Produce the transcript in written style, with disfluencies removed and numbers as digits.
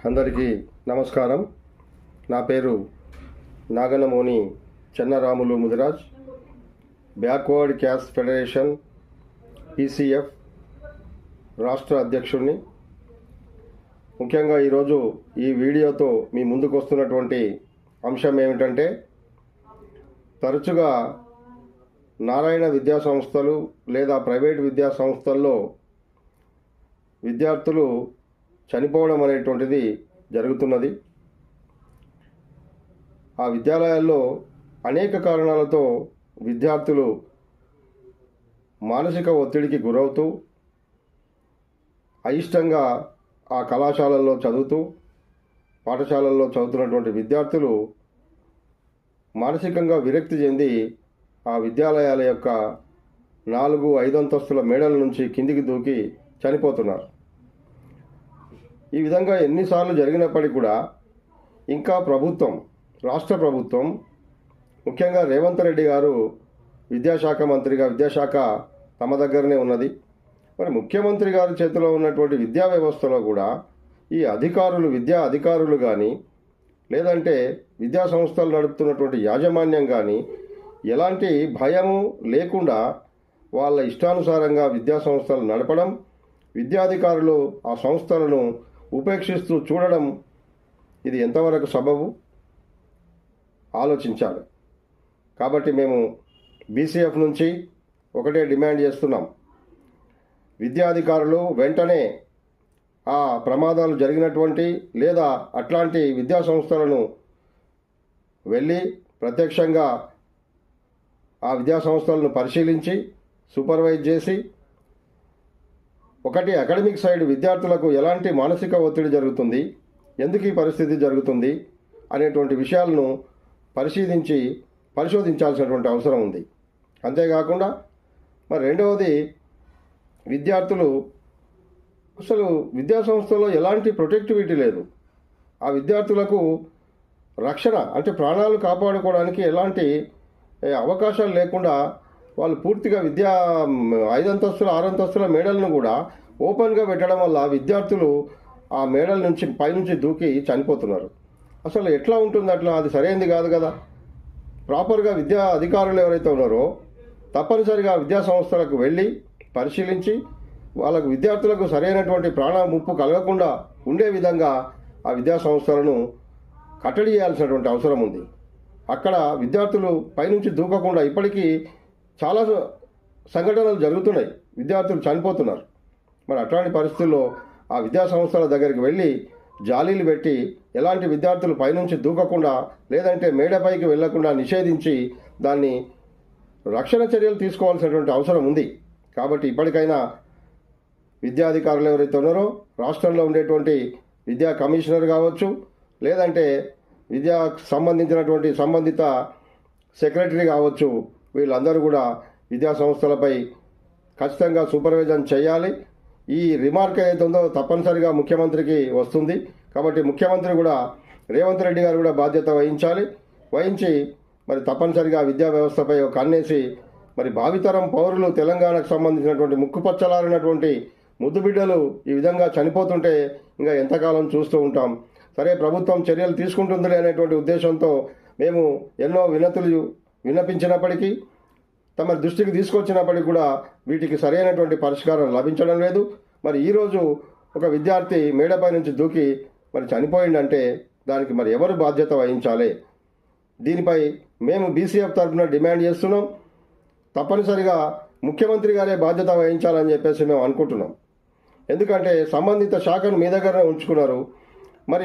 అందరికీ నమస్కారం. నా పేరు Naganamoni Chennaramulu Mudiraj, backward caste federation PCF రాష్ట్ర అధ్యక్షుడిని. ముఖ్యంగా ఈరోజు ఈ వీడియోతో మీ ముందుకు వస్తున్నటువంటి అంశం ఏమిటంటే, తరచుగా నారాయణ విద్యా సంస్థలు లేదా ప్రైవేట్ విద్యా సంస్థల్లో విద్యార్థులు చనిపోవడం అనేటువంటిది జరుగుతున్నది. ఆ విద్యాలయాల్లో అనేక కారణాలతో విద్యార్థులు మానసిక ఒత్తిడికి గురవుతూ అయిష్టంగా ఆ కళాశాలల్లో చదువుతూ పాఠశాలల్లో చదువుతున్నటువంటి విద్యార్థులు మానసికంగా విరక్తి చెంది ఆ విద్యాలయాల యొక్క 4-5 అంతస్తుల మేడల నుంచి కిందికి దూకి చనిపోతున్నారు. ఈ విధంగా ఎన్నిసార్లు జరిగినప్పటికీ కూడా ఇంకా రాష్ట్ర ప్రభుత్వం ముఖ్యంగా రేవంత్ రెడ్డి గారు విద్యాశాఖ మంత్రిగా, విద్యాశాఖ తమ దగ్గరనే ఉన్నది. మరి ముఖ్యమంత్రి గారి చేతిలో ఉన్నటువంటి విద్యా వ్యవస్థలో కూడా ఈ విద్యా అధికారులు కానీ లేదంటే విద్యా సంస్థలు నడుపుతున్నటువంటి యాజమాన్యం కానీ ఎలాంటి భయము లేకుండా వాళ్ళ ఇష్టానుసారంగా విద్యా సంస్థలు నడపడం, విద్యాధికారులు ఆ సంస్థలను ఉపేక్షిస్తూ చూడడం, ఇది ఎంతవరకు సబబు ఆలోచించాలి. కాబట్టి మేము BCF నుంచి ఒకటే డిమాండ్ చేస్తున్నాం. విద్యాధికారులు వెంటనే ఆ ప్రమాదాలు జరిగినటువంటి లేదా అట్లాంటి విద్యా సంస్థలను వెళ్ళి ప్రత్యక్షంగా ఆ విద్యా సంస్థలను పరిశీలించి సూపర్వైజ్ చేసి, ఒకటి అకాడమిక్ సైడ్ విద్యార్థులకు ఎలాంటి మానసిక ఒత్తిడి జరుగుతుంది, ఎందుకు ఈ పరిస్థితి జరుగుతుంది అనేటువంటి విషయాలను పరిశోధించాల్సినటువంటి అవసరం ఉంది. అంతేకాకుండా మరి రెండవది, విద్యార్థులు అసలు విద్యా సంస్థలో ఎలాంటి ప్రొటెక్టివిటీ లేదు. ఆ విద్యార్థులకు రక్షణ అంటే ప్రాణాలు కాపాడుకోవడానికి ఎలాంటి అవకాశాలు లేకుండా వాళ్ళు పూర్తిగా 5 అంతస్తుల 6 అంతస్తుల మేడలను కూడా ఓపెన్గా పెట్టడం వల్ల విద్యార్థులు ఆ మేడల నుంచి పైనుంచి దూకి చనిపోతున్నారు. అసలు ఎట్లా ఉంటుంది అట్లా? అది సరైనది కాదు కదా. ప్రాపర్గా విద్యా అధికారులు ఎవరైతే ఉన్నారో తప్పనిసరిగా విద్యా సంస్థలకు వెళ్ళి పరిశీలించి వాళ్ళకు విద్యార్థులకు సరైనటువంటి ప్రాణ ముప్పు కలగకుండా ఉండే విధంగా ఆ విద్యా సంస్థలను కట్టడి చేయాల్సినటువంటి అవసరం ఉంది. అక్కడ విద్యార్థులు పైనుంచి దూకకుండా ఇప్పటికీ చాలా సంఘటనలు జరుగుతున్నాయి, విద్యార్థులు చనిపోతున్నారు. మరి అట్లాంటి పరిస్థితుల్లో ఆ విద్యా సంస్థల దగ్గరికి వెళ్ళి జాలీలు పెట్టి ఎలాంటి విద్యార్థులు పైనుంచి దూకకుండా లేదంటే మేడపైకి వెళ్లకుండా నిషేధించి దాన్ని రక్షణ చర్యలు తీసుకోవాల్సినటువంటి అవసరం ఉంది. కాబట్టి ఇప్పటికైనా విద్యాధికారులు ఎవరైతే ఉన్నారో రాష్ట్రంలో ఉండేటువంటి విద్యా కమిషనర్ కావచ్చు, లేదంటే విద్యాకు సంబంధించినటువంటి సంబంధిత సెక్రటరీ కావచ్చు, వీళ్ళందరూ కూడా విద్యా సంస్థలపై ఖచ్చితంగా సూపర్విజన్ చేయాలి. ఈ రిమార్క్ ఏదైతే ఉందో తప్పనిసరిగా ముఖ్యమంత్రికి వస్తుంది. కాబట్టి ముఖ్యమంత్రి కూడా రేవంత్ రెడ్డి గారు కూడా బాధ్యత వహించి మరి తప్పనిసరిగా విద్యా వ్యవస్థపై ఒక కన్నేసి మరి భావితరం పౌరులు తెలంగాణకు సంబంధించినటువంటి ముక్కుపచ్చలారినటువంటి ముద్దు బిడ్డలు ఈ విధంగా చనిపోతుంటే ఇంకా ఎంతకాలం చూస్తూ ఉంటాం. సరే, ప్రభుత్వం చర్యలు తీసుకుంటుందిలే అనేటువంటి ఉద్దేశంతో మేము ఎన్నో విన్నపించినప్పటికీ, తమ దృష్టికి తీసుకొచ్చినప్పటికీ కూడా వీటికి సరైనటువంటి పరిష్కారం లభించడం లేదు. మరి ఈరోజు ఒక విద్యార్థి మేడపై నుంచి దూకి మరి చనిపోయిందంటే దానికి మరి ఎవరు బాధ్యత వహించాలి? దీనిపై మేము BCF తరఫున డిమాండ్ చేస్తున్నాం. తప్పనిసరిగా ముఖ్యమంత్రి గారే బాధ్యత వహించాలని చెప్పేసి మేము అనుకుంటున్నాం. ఎందుకంటే సంబంధిత శాఖను మీ దగ్గరనే ఉంచుకున్నారు. మరి